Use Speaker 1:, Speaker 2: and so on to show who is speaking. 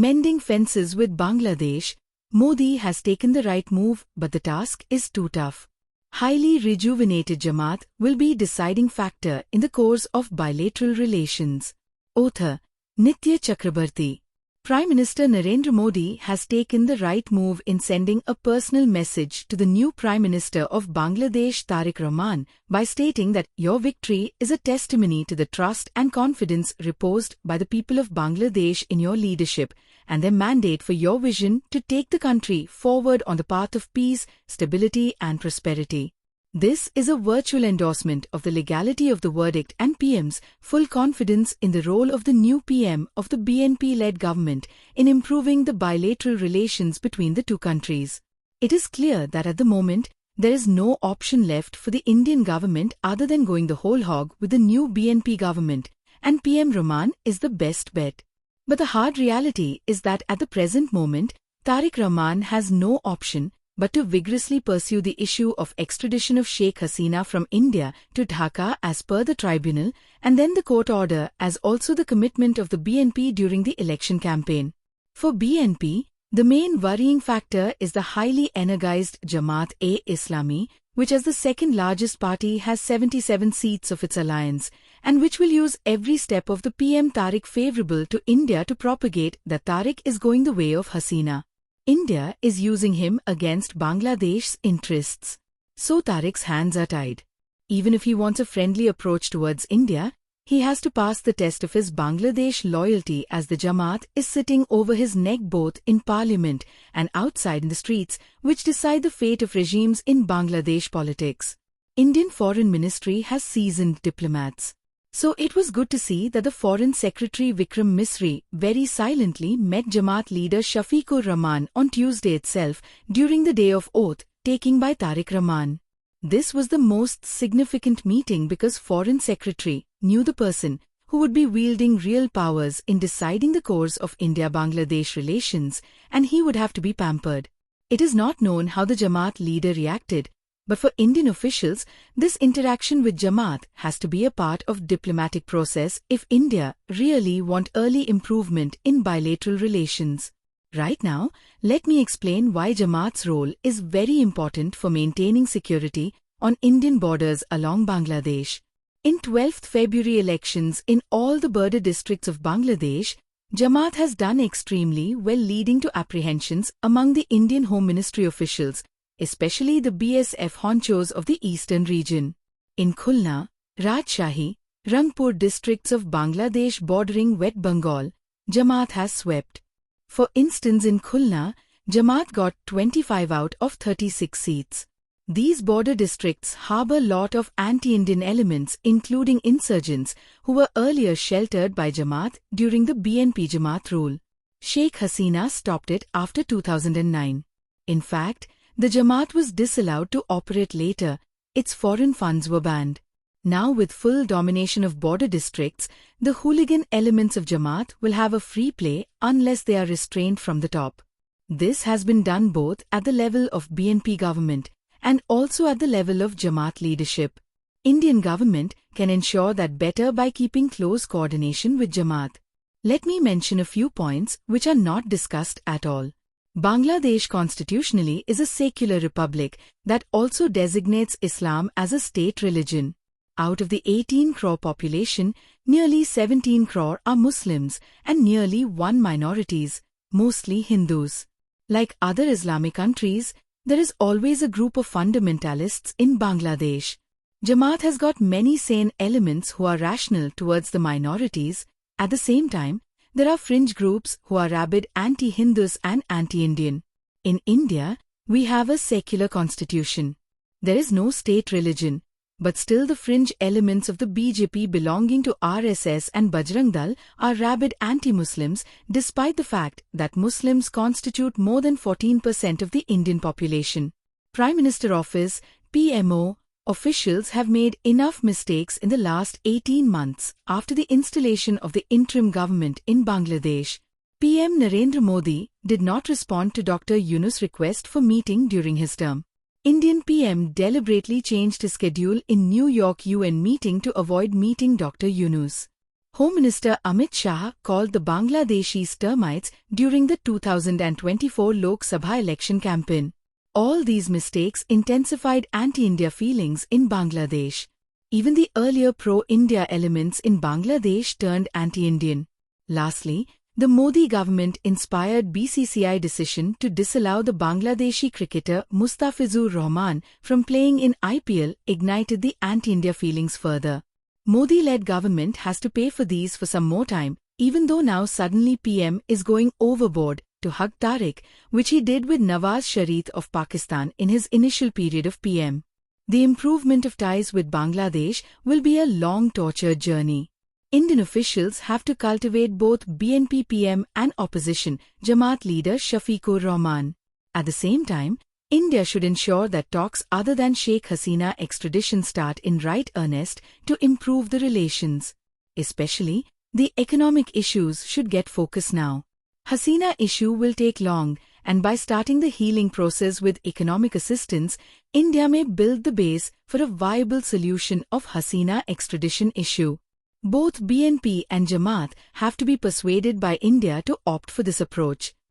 Speaker 1: Mending fences with Bangladesh, Modi has taken the right move, but the task is too tough. Highly rejuvenated Jamaat will be a deciding factor in the course of bilateral relations. Author, Nitya Chakrabarti. Prime Minister Narendra Modi has taken the right move in sending a personal message to the new Prime Minister of Bangladesh Tarique Rahman by stating that your victory is a testimony to the trust and confidence reposed by the people of Bangladesh in your leadership and their mandate for your vision to take the country forward on the path of peace, stability and prosperity. This is a virtual endorsement of the legality of the verdict and PM's full confidence in the role of the new PM of the BNP-led government in improving the bilateral relations between the two countries. It is clear that at the moment, there is no option left for the Indian government other than going the whole hog with the new BNP government, and PM Rahman is the best bet. But the hard reality is that at the present moment, Tarique Rahman has no option but to vigorously pursue the issue of extradition of Sheikh Hasina from India to Dhaka as per the tribunal, and then the court order as also the commitment of the BNP during the election campaign. For BNP, the main worrying factor is the highly energized Jamaat-e-Islami, which as the second largest party has 77 seats of its alliance, and which will use every step of the PM Tarique favorable to India to propagate that Tarique is going the way of Hasina. India is using him against Bangladesh's interests. So Tarique's hands are tied. Even if he wants a friendly approach towards India, he has to pass the test of his Bangladesh loyalty as the Jamaat is sitting over his neck both in parliament and outside in the streets, which decide the fate of regimes in Bangladesh politics. Indian Foreign Ministry has seasoned diplomats. So it was good to see that the Foreign Secretary Vikram Misri very silently met Jamaat leader Shafiqur Rahman on Tuesday itself during the day of oath taking by Tarique Rahman. This was the most significant meeting because Foreign Secretary knew the person who would be wielding real powers in deciding the course of India-Bangladesh relations, and he would have to be pampered. It is not known how the Jamaat leader reacted, but for Indian officials, this interaction with Jamaat has to be a part of diplomatic process if India really want early improvement in bilateral relations. Right now, let me explain why Jamaat's role is very important for maintaining security on Indian borders along Bangladesh. In 12th February elections in all the border districts of Bangladesh, Jamaat has done extremely well, leading to apprehensions among the Indian Home Ministry officials, especially the BSF honchos of the eastern region. In Khulna, Rajshahi, Rangpur districts of Bangladesh bordering West Bengal, Jamaat has swept. For instance, in Khulna, Jamaat got 25 out of 36 seats. These border districts harbour a lot of anti-Indian elements, including insurgents who were earlier sheltered by Jamaat during the BNP Jamaat rule. Sheikh Hasina stopped it after 2009. In fact, the Jamaat was disallowed to operate later, its foreign funds were banned. Now with full domination of border districts, the hooligan elements of Jamaat will have a free play unless they are restrained from the top. This has been done both at the level of BNP government and also at the level of Jamaat leadership. Indian government can ensure that better by keeping close coordination with Jamaat. Let me mention a few points which are not discussed at all. Bangladesh constitutionally is a secular republic that also designates Islam as a state religion. Out of the 18 crore population, nearly 17 crore are Muslims and nearly 1 minorities, mostly Hindus. Like other Islamic countries, there is always a group of fundamentalists in Bangladesh. Jamaat has got many sane elements who are rational towards the minorities. At the same time, there are fringe groups who are rabid anti-Hindus and anti-Indian. In India, we have a secular constitution. There is no state religion, but still the fringe elements of the BJP belonging to RSS and Bajrang Dal are rabid anti-Muslims despite the fact that Muslims constitute more than 14% of the Indian population. Prime Minister Office, PMO, officials have made enough mistakes in the last 18 months after the installation of the interim government in Bangladesh. PM Narendra Modi did not respond to Dr. Yunus' request for meeting during his term. Indian PM deliberately changed his schedule in New York UN meeting to avoid meeting Dr. Yunus. Home Minister Amit Shah called the Bangladeshis termites during the 2024 Lok Sabha election campaign. All these mistakes intensified anti-India feelings in Bangladesh. Even the earlier pro-India elements in Bangladesh turned anti-Indian. Lastly, the Modi government-inspired BCCI decision to disallow the Bangladeshi cricketer Mustafizur Rahman from playing in IPL ignited the anti-India feelings further. Modi-led government has to pay for these for some more time, even though now suddenly PM is going overboard to hug Tarique, which he did with Nawaz Sharif of Pakistan in his initial period of PM. The improvement of ties with Bangladesh will be a long tortured journey. Indian officials have to cultivate both BNP PM and opposition Jamaat leader Shafiqur Rahman. At the same time, India should ensure that talks other than Sheikh Hasina extradition start in right earnest to improve the relations. Especially, the economic issues should get focus now. Hasina issue will take long, and by starting the healing process with economic assistance, India may build the base for a viable solution of Hasina extradition issue. Both BNP and Jamaat have to be persuaded by India to opt for this approach.